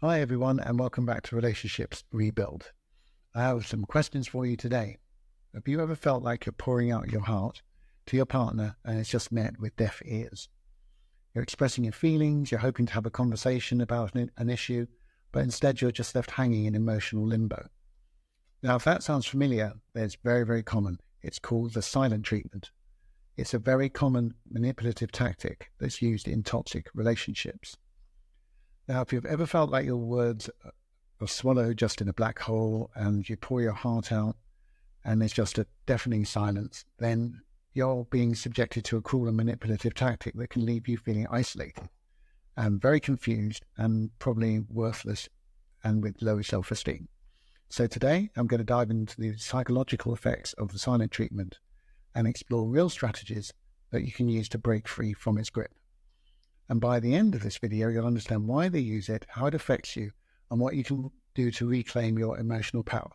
Hi everyone, and welcome back to Relationships Rebuild. I have some questions for you today. Have you ever felt like you're pouring out your heart to your partner and it's just met with deaf ears? You're expressing your feelings, you're hoping to have a conversation about an issue, but instead you're just left hanging in emotional limbo. Now, if that sounds familiar, it's very, very common. It's called the silent treatment. It's a very common manipulative tactic that's used in toxic relationships. Now, if you've ever felt like your words are swallowed just in a black hole and you pour your heart out and there's just a deafening silence, then you're being subjected to a cruel and manipulative tactic that can leave you feeling isolated and very confused and probably worthless and with low self-esteem. So today, I'm going to dive into the psychological effects of the silent treatment and explore real strategies that you can use to break free from its grip. And by the end of this video, you'll understand why they use it, how it affects you, and what you can do to reclaim your emotional power.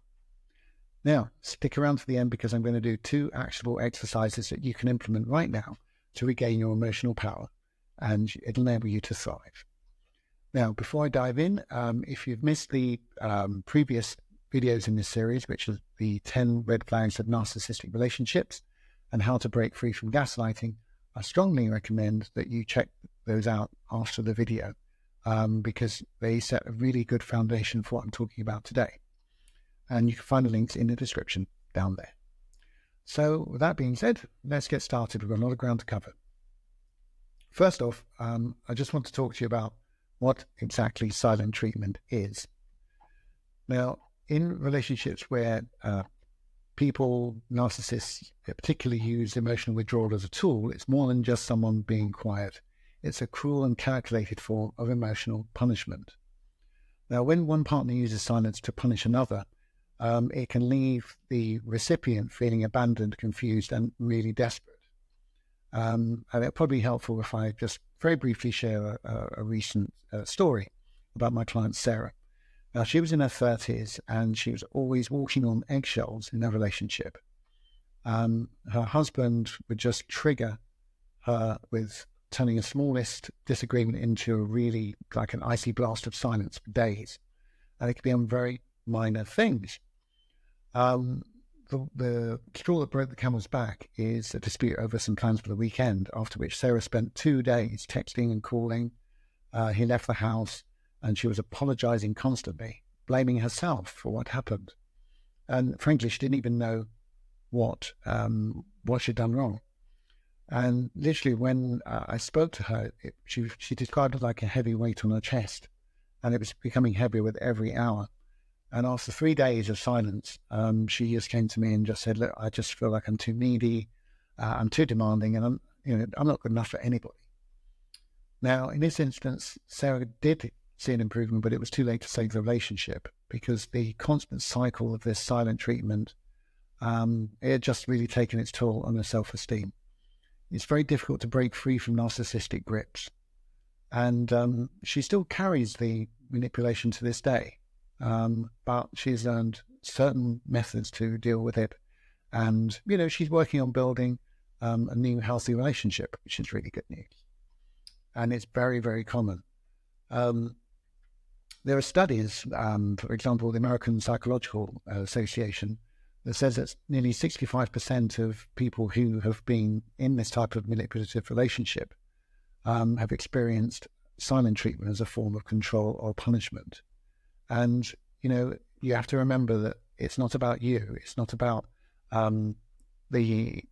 Now, stick around to the end because I'm going to do 2 actionable exercises that you can implement right now to regain your emotional power, and it'll enable you to thrive. Now, before I dive in, if you've missed the previous videos in this series, which are the 10 red flags of narcissistic relationships and how to break free from gaslighting, I strongly recommend that you check those out after the video because they set a really good foundation for what I'm talking about today. And you can find the links in the description down there. So with that being said, let's get started. We've got a lot of ground to cover. First off, I just want to talk to you about what exactly silent treatment is. Now, in relationships where people, narcissists, particularly use emotional withdrawal as a tool, it's more than just someone being quiet. It's a cruel and calculated form of emotional punishment. Now, when one partner uses silence to punish another, it can leave the recipient feeling abandoned, confused, and really desperate. And it'll probably be helpful if I just very briefly share a recent story about my client, Sarah. Now, she was in her 30s and she was always walking on eggshells in her relationship. Her husband would just trigger her with turning a smallest disagreement into a really like an icy blast of silence for days. And it could be on very minor things. The straw that broke the camel's back is a dispute over some plans for the weekend, after which Sarah spent 2 days texting and calling. He left the house and she was apologizing constantly, blaming herself for what happened. And frankly, she didn't even know what she'd done wrong. And literally when I spoke to her, she described it like a heavy weight on her chest, and it was becoming heavier with every hour. And after 3 days of silence, she just came to me and just said, "Look, I just feel like I'm too needy, I'm too demanding, and I'm not good enough for anybody." Now, in this instance, Sarah did see an improvement, but it was too late to save the relationship because the constant cycle of this silent treatment, it had just really taken its toll on her self-esteem. It's very difficult to break free from narcissistic grips. And she still carries the manipulation to this day. But she's learned certain methods to deal with it. And, she's working on building a new healthy relationship, which is really good news. And it's very, very common. There are studies, for example, the American Psychological Association, that says that nearly 65% of people who have been in this type of manipulative relationship have experienced silent treatment as a form of control or punishment. And, you have to remember that it's not about you. It's not about the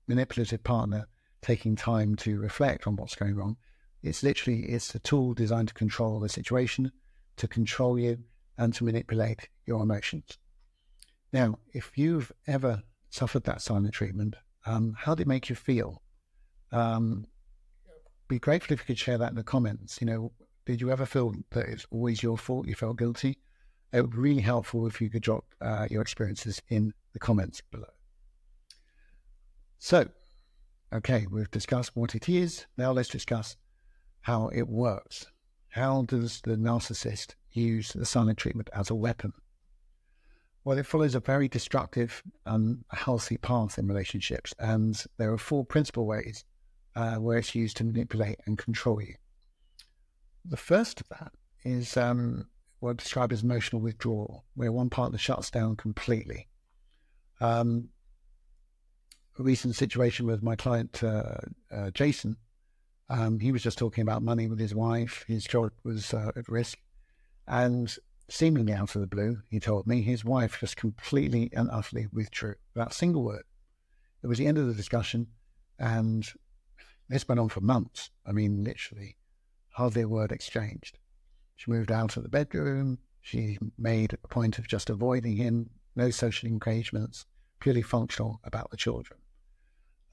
manipulative partner taking time to reflect on what's going wrong. It's a tool designed to control the situation, to control you, and to manipulate your emotions. Now, if you've ever suffered that silent treatment, how did it make you feel? Be grateful if you could share that in the comments. Did you ever feel that it's always your fault? You felt guilty? It would be really helpful if you could drop your experiences in the comments below. So, okay, we've discussed what it is. Now let's discuss how it works. How does the narcissist use the silent treatment as a weapon? Well, it follows a very destructive and healthy path in relationships, and there are 4 principal ways where it's used to manipulate and control you. The first of that is what I describe as emotional withdrawal, where one partner shuts down completely. A recent situation with my client, Jason, he was just talking about money with his wife. His job was at risk. And seemingly out of the blue, he told me, his wife just completely and utterly withdrew without a single word. It was the end of the discussion, and this went on for months. I mean, literally, hardly a word exchanged. She moved out of the bedroom. She made a point of just avoiding him, no social engagements, purely functional about the children.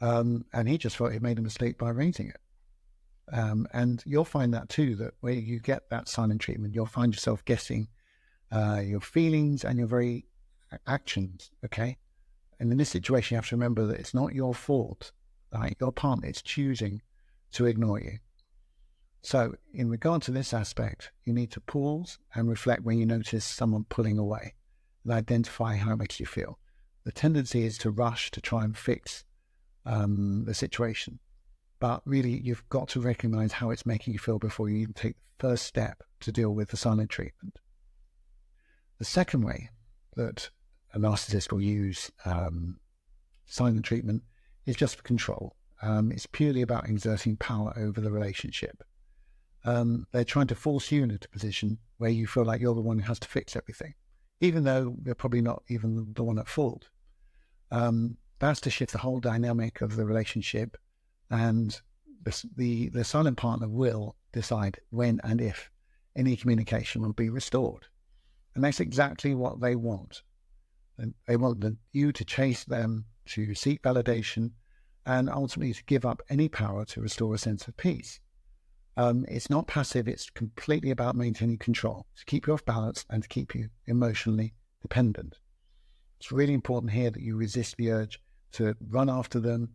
And he just thought he made a mistake by raising it. And you'll find that too, that where you get that silent treatment, you'll find yourself guessing your feelings and your very actions, okay? And in this situation, you have to remember that it's not your fault, right? Your partner is choosing to ignore you. So in regard to this aspect, you need to pause and reflect when you notice someone pulling away and identify how it makes you feel. The tendency is to rush to try and fix the situation. But really, you've got to recognize how it's making you feel before you even take the first step to deal with the silent treatment. The second way that a narcissist will use silent treatment is just for control. It's purely about exerting power over the relationship. They're trying to force you into a position where you feel like you're the one who has to fix everything, even though you're probably not even the one at fault. That's to shift the whole dynamic of the relationship, and the silent partner will decide when and if any communication will be restored. And that's exactly what they want. And they want you to chase them, to seek validation, and ultimately to give up any power to restore a sense of peace. It's not passive, it's completely about maintaining control, to keep you off balance and to keep you emotionally dependent. It's really important here that you resist the urge to run after them,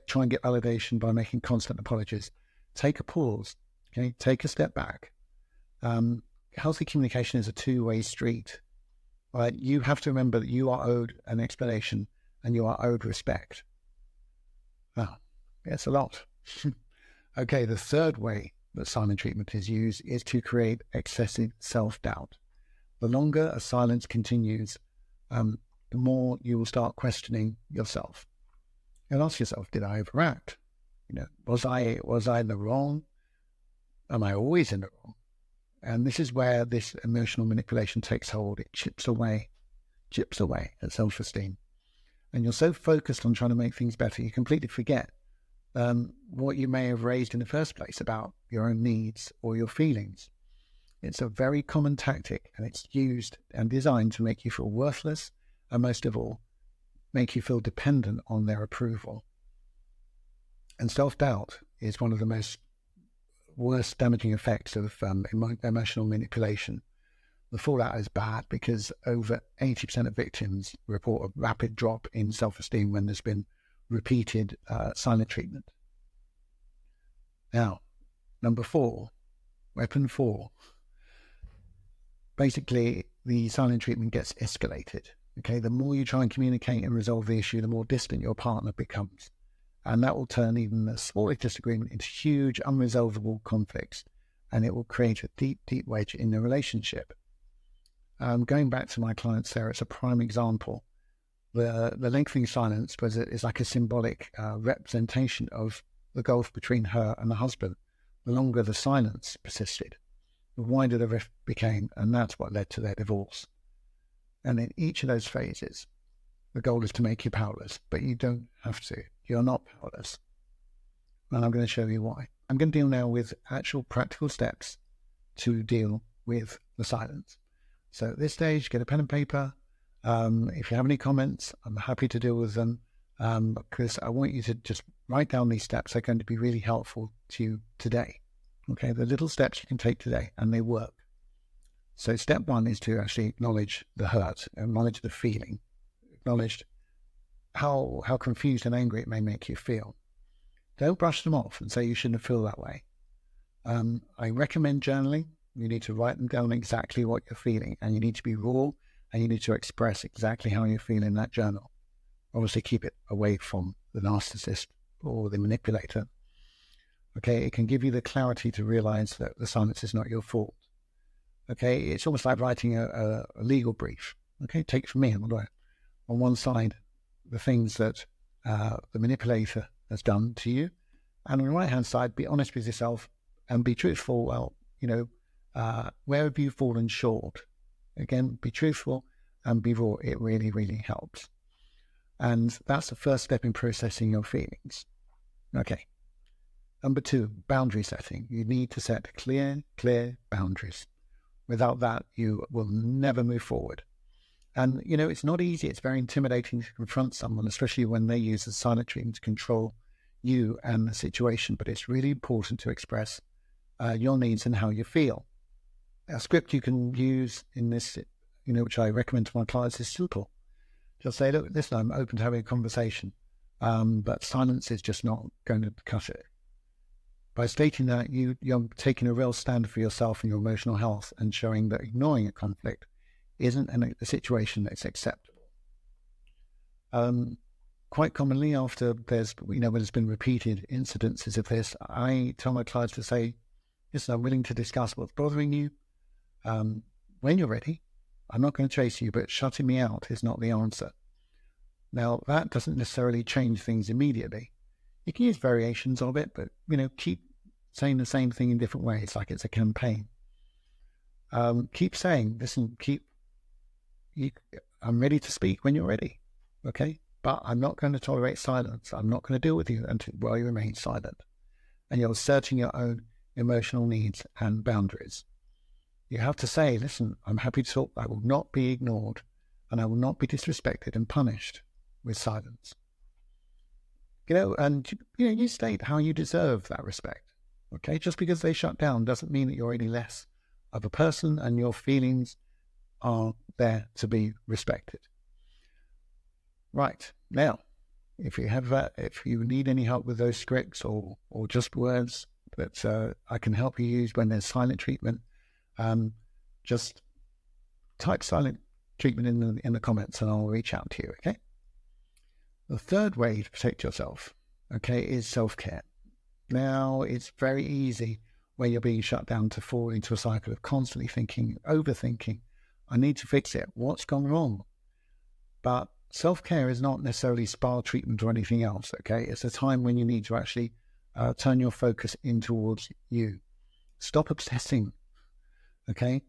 try and get validation by making constant apologies. Take a pause, okay? Take a step back. Healthy communication is a two-way street. Right? You have to remember that you are owed an explanation and you are owed respect. Wow, it's a lot. Okay, the third way that silent treatment is used is to create excessive self-doubt. The longer a silence continues, the more you will start questioning yourself. You'll ask yourself, did I overact? Was I in the wrong? Am I always in the wrong? And this is where this emotional manipulation takes hold. It chips away at self-esteem. And you're so focused on trying to make things better, you completely forget what you may have raised in the first place about your own needs or your feelings. It's a very common tactic, and it's used and designed to make you feel worthless, and most of all, make you feel dependent on their approval. And self-doubt is one of the most worst damaging effects of emotional manipulation. The fallout is bad because over 80% of victims report a rapid drop in self-esteem when there's been repeated silent treatment. Now, number 4, weapon 4. Basically, the silent treatment gets escalated. Okay, the more you try and communicate and resolve the issue, the more distant your partner becomes. And that will turn even the smallest disagreement into huge, unresolvable conflicts. And it will create a deep, deep wedge in the relationship. Going back to my client Sarah, it's a prime example. The lengthening silence is like a symbolic representation of the gulf between her and the husband. The longer the silence persisted, the wider the rift became, and that's what led to their divorce. And in each of those phases, the goal is to make you powerless, but you don't have to. You're not powerless. And I'm going to show you why. I'm going to deal now with actual practical steps to deal with the silence. So at this stage, get a pen and paper. If you have any comments, I'm happy to deal with them because I want you to just write down these steps. They're going to be really helpful to you today. Okay, the little steps you can take today, and they work. So step 1 is to actually acknowledge the hurt, acknowledge the feeling, acknowledge how confused and angry it may make you feel. Don't brush them off and say you shouldn't feel that way. I recommend journaling. You need to write them down exactly what you're feeling, and you need to be raw, and you need to express exactly how you feel in that journal. Obviously, keep it away from the narcissist or the manipulator. Okay, it can give you the clarity to realize that the silence is not your fault. Okay, it's almost like writing a legal brief. Okay, take it from me, I'm a lawyer. On one side, the things that the manipulator has done to you, and on the right-hand side, be honest with yourself and be truthful. Well, where have you fallen short? Again, be truthful and be raw. It really, really helps. And that's the first step in processing your feelings. Okay. Number 2, boundary setting. You need to set clear boundaries. Without that, you will never move forward. And, it's not easy. It's very intimidating to confront someone, especially when they use the silent treatment to control you and the situation. But it's really important to express your needs and how you feel. A script you can use in this, which I recommend to my clients, is simple. Just say, look, listen, I'm open to having a conversation, but silence is just not going to cut it. By stating that, you're taking a real stand for yourself and your emotional health and showing that ignoring a conflict isn't a situation that's acceptable. Quite commonly after when there's been repeated incidences of this, I tell my clients to say, listen, I'm willing to discuss what's bothering you. When you're ready, I'm not going to chase you, but shutting me out is not the answer. Now, that doesn't necessarily change things immediately. You can use variations of it, but, keep saying the same thing in different ways, like it's a campaign. Keep saying, listen, I'm ready to speak when you're ready, okay? But I'm not going to tolerate silence. I'm not going to deal with you while you remain silent. And you're asserting your own emotional needs and boundaries. You have to say, listen, I'm happy to talk. I will not be ignored, and I will not be disrespected and punished with silence. And you state how you deserve that respect. Okay, just because they shut down doesn't mean that you're any less of a person, and your feelings are there to be respected. Right, now, if you need any help with those scripts or just words that I can help you use when there's silent treatment, just type silent treatment in the comments and I'll reach out to you, okay? The third way to protect yourself, okay, is self-care. Now, it's very easy when you're being shut down to fall into a cycle of constantly thinking, overthinking, I need to fix it. What's gone wrong? But self-care is not necessarily spa treatment or anything else, okay? It's a time when you need to actually turn your focus in towards you. Stop obsessing, okay?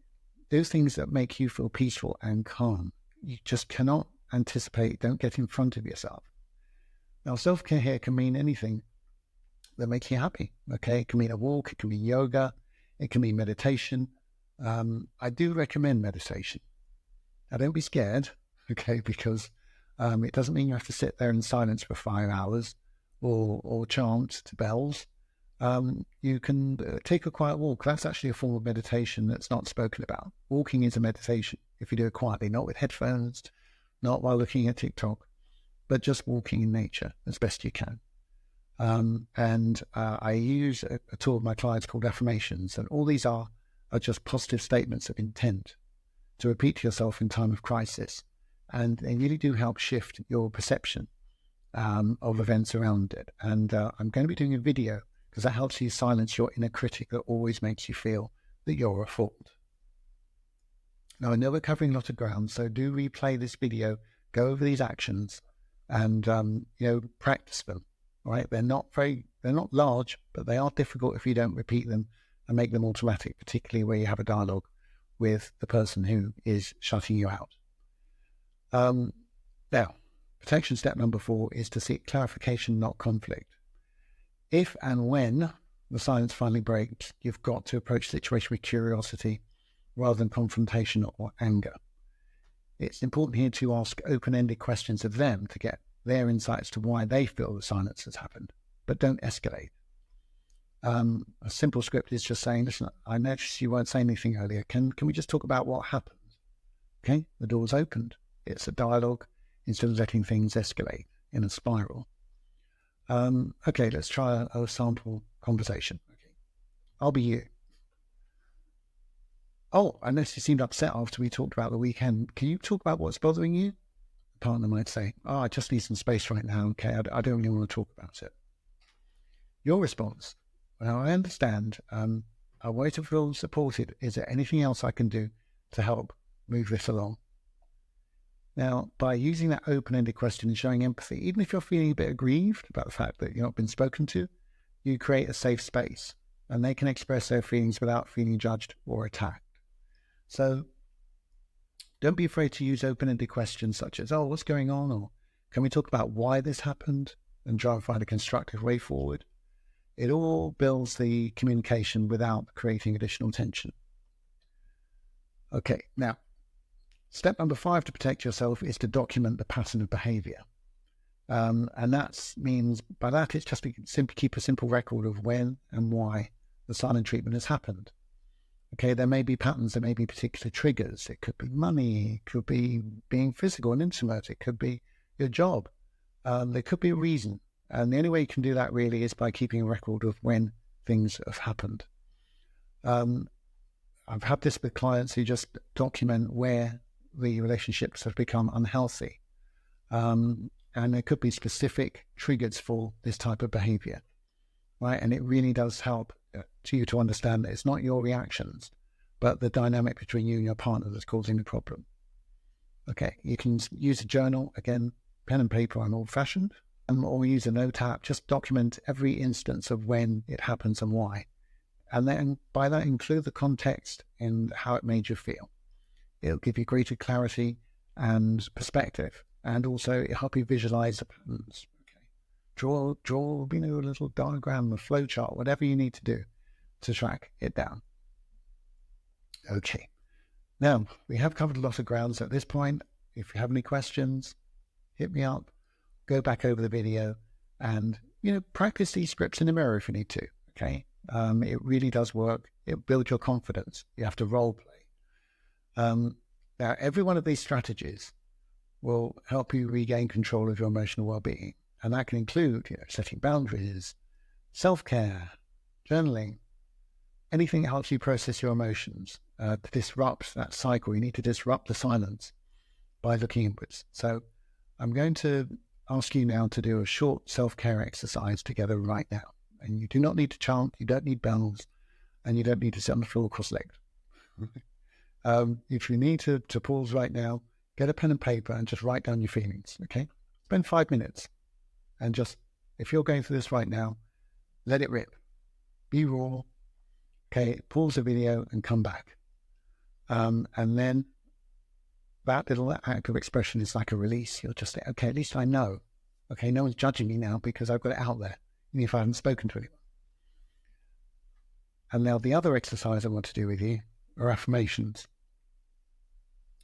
Do things that make you feel peaceful and calm. You just cannot anticipate. Don't get in front of yourself. Now, self-care here can mean anything that makes you happy, okay? It can mean a walk, it can be yoga, it can be meditation. I do recommend meditation. Now, don't be scared, okay, because it doesn't mean you have to sit there in silence for 5 hours or chant to bells. You can take a quiet walk. That's actually a form of meditation that's not spoken about. Walking is a meditation if you do it quietly, not with headphones, not while looking at TikTok, but just walking in nature as best you can. I use a tool with my clients called affirmations, and all these are just positive statements of intent to repeat to yourself in time of crisis, and they really do help shift your perception of events around it. And I'm going to be doing a video because that helps you silence your inner critic that always makes you feel that you're at fault. Now, I know we're covering a lot of ground, so do replay this video, go over these actions, and practice them. All right, they're not large, but they are difficult if you don't repeat them and make them automatic, particularly where you have a dialogue with the person who is shutting you out. Now, protection step number 4 is to seek clarification, not conflict. If and when the silence finally breaks, you've got to approach the situation with curiosity rather than confrontation or anger. It's important here to ask open-ended questions of them to get their insights to why they feel the silence has happened, but don't escalate. A simple script is just saying, listen, I noticed you weren't saying anything earlier. Can we just talk about what happened? Okay, the door's opened. It's a dialogue instead of letting things escalate in a spiral. Okay, let's try a sample conversation. Okay, I'll be you. Oh, I noticed you seemed upset after we talked about the weekend. Can you talk about what's bothering you? The partner might say, oh, I just need some space right now. Okay, I don't really want to talk about it. Your response, well, I understand. I want you to feel supported. Is there anything else I can do to help move this along? Now, by using that open-ended question and showing empathy, even if you're feeling a bit aggrieved about the fact that you're not been spoken to, you create a safe space and they can express their feelings without feeling judged or attacked. So don't be afraid to use open-ended questions such as, oh, what's going on? Or can we talk about why this happened and try and find a constructive way forward? It all builds the communication without creating additional tension. Okay, now, step number 5 to protect yourself is to document the pattern of behavior. And that means, by that, it's just to simply keep a simple record of when and why the silent treatment has happened. Okay, there may be patterns, there may be particular triggers. It could be money, it could be being physical and intimate, it could be your job. There could be a reason. And the only way you can do that really is by keeping a record of when things have happened. I've had this with clients who just document where the relationships have become unhealthy. And there could be specific triggers for this type of behavior, right? And it really does help to you to understand that it's not your reactions, but the dynamic between you and your partner that's causing the problem. Okay, you can use a journal, again, pen and paper, I'm old-fashioned, or use a note app. Just document every instance of when it happens and why. And then by that, include the context and how it made you feel. It'll give you greater clarity and perspective, and also it'll help you visualize the patterns. Okay, draw, a little diagram, a flow chart, whatever you need to do to track it down. Okay, now we have covered a lot of grounds at this point. If you have any questions, hit me up. Go back over the video, and practice these scripts in the mirror if you need to. Okay, it really does work. It builds your confidence. You have to role play. Now, every one of these strategies will help you regain control of your emotional well-being. And that can include setting boundaries, self-care, journaling, anything that helps you process your emotions. To disrupt that cycle, you need to disrupt the silence by looking inwards. So I'm going to ask you now to do a short self-care exercise together right now. And you do not need to chant, you don't need bells, and you don't need to sit on the floor cross-legged. If you need to pause right now, get a pen and paper and just write down your feelings, okay? Spend 5 minutes and just, if you're going through this right now, let it rip. Be raw, okay? Pause the video and come back. And then that little act of expression is like a release. You'll just say, okay, at least I know. Okay, no one's judging me now because I've got it out there, even if I haven't spoken to anyone. And now the other exercise I want to do with you are affirmations.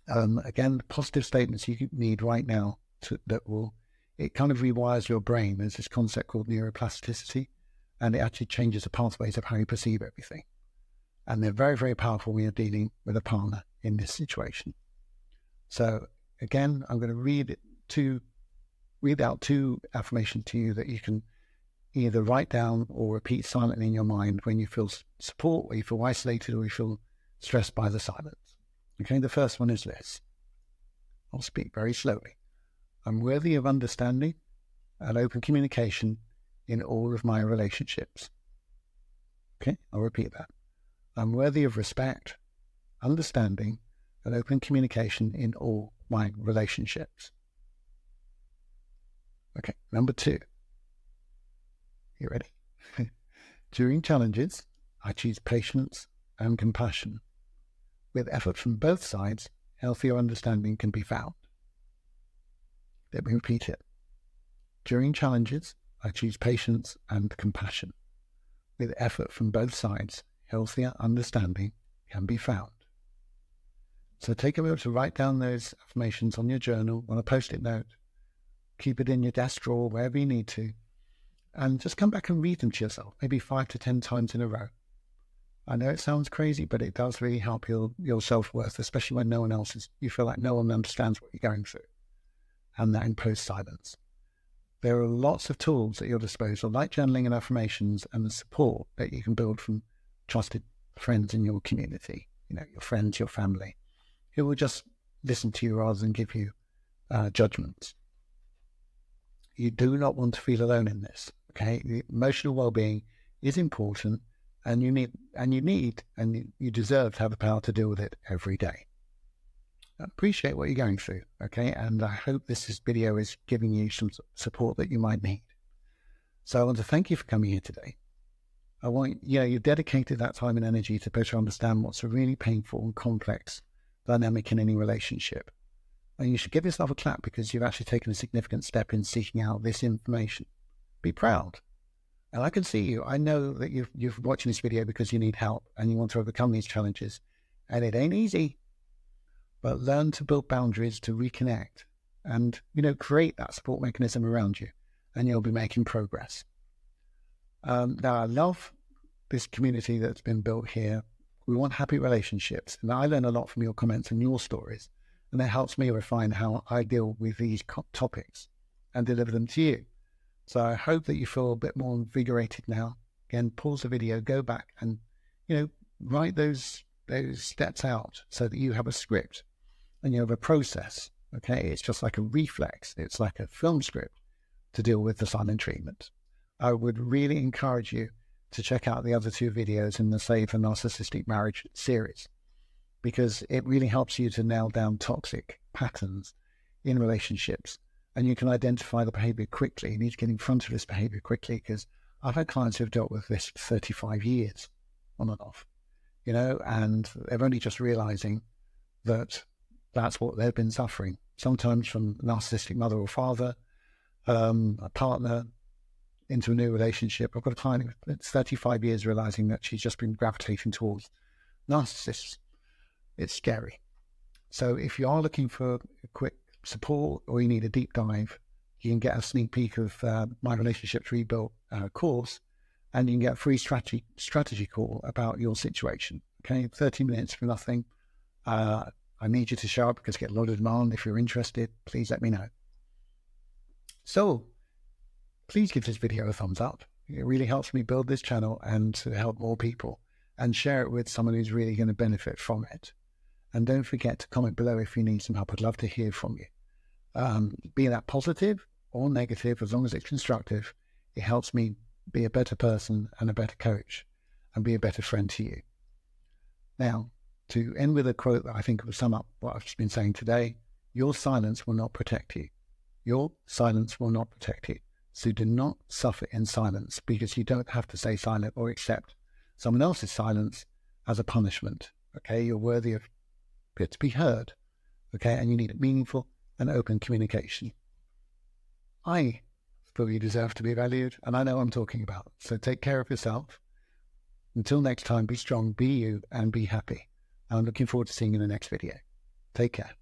Again, positive statements you need right now it kind of rewires your brain. There's this concept called neuroplasticity, and it actually changes the pathways of how you perceive everything. And they're very, very powerful when you're dealing with a partner in this situation. So again, I'm going to read out 2 affirmations to you that you can either write down or repeat silently in your mind when you feel support, or you feel isolated, or you feel stressed by the silence. Okay, the first one is this. I'll speak very slowly. I'm worthy of understanding and open communication in all of my relationships. Okay, I'll repeat that. I'm worthy of respect, understanding, and open communication in all my relationships. Okay, number 2. You ready? During challenges, I choose patience and compassion. With effort from both sides, healthier understanding can be found. Let me repeat it. During challenges, I choose patience and compassion. With effort from both sides, healthier understanding can be found. So take a moment to write down those affirmations on your journal, on a post-it note. Keep it in your desk drawer, wherever you need to. And just come back and read them to yourself, maybe 5 to 10 times in a row. I know it sounds crazy, but it does really help your self-worth, especially when no one else you feel like no one understands what you're going through. And that imposed silence. There are lots of tools at your disposal, like journaling and affirmations, and the support that you can build from trusted friends in your community, your friends, your family, who will just listen to you rather than give you judgments. You do not want to feel alone in this, okay? The emotional well-being is important, And you deserve to have the power to deal with it every day. I appreciate what you're going through, okay? And I hope this video is giving you some support that you might need. So I want to thank you for coming here today. You've dedicated that time and energy to better understand what's a really painful and complex dynamic in any relationship. And you should give yourself a clap because you've actually taken a significant step in seeking out this information. Be proud. And I can see you. I know that you're watching this video because you need help and you want to overcome these challenges. And it ain't easy. But learn to build boundaries to reconnect and, create that support mechanism around you. And you'll be making progress. Now, I love this community that's been built here. We want happy relationships. And I learn a lot from your comments and your stories. And that helps me refine how I deal with these topics and deliver them to you. So I hope that you feel a bit more invigorated now. Again, pause the video, go back and, write those steps out so that you have a script and you have a process. Okay, it's just like a reflex. It's like a film script to deal with the silent treatment. I would really encourage you to check out the other 2 videos in the Save a Narcissistic Marriage series, because it really helps you to nail down toxic patterns in relationships. And you can identify the behavior quickly. You need to get in front of this behavior quickly, because I've had clients who've dealt with this for 35 years on and off, and they're only just realizing that that's what they've been suffering, sometimes from a narcissistic mother or father, a partner, into a new relationship. I've got a client that's 35 years realizing that she's just been gravitating towards narcissists. It's scary. So if you are looking for a quick support or you need a deep dive, you can get a sneak peek of my Relationships Rebuilt course, and you can get a free strategy call about your situation. Okay, 30 minutes for nothing. I need you to show up because I get a lot of demand. If you're interested, please let me know. So please give this video a thumbs up. It really helps me build this channel and to help more people, and share it with someone who's really going to benefit from it. And don't forget to comment below if you need some help. I'd love to hear from you. Be that positive or negative, as long as it's constructive, it helps me be a better person and a better coach and be a better friend to you. Now, to end with a quote that I think will sum up what I've just been saying today: your silence will not protect you. Your silence will not protect you. So do not suffer in silence, because you don't have to stay silent or accept someone else's silence as a punishment. Okay, you're worthy of it to be heard. Okay, and you need meaningful and open communication. I feel you deserve to be valued, and I know what I'm talking about. So take care of yourself. Until next time, be strong, be you, and be happy. And I'm looking forward to seeing you in the next video. Take care.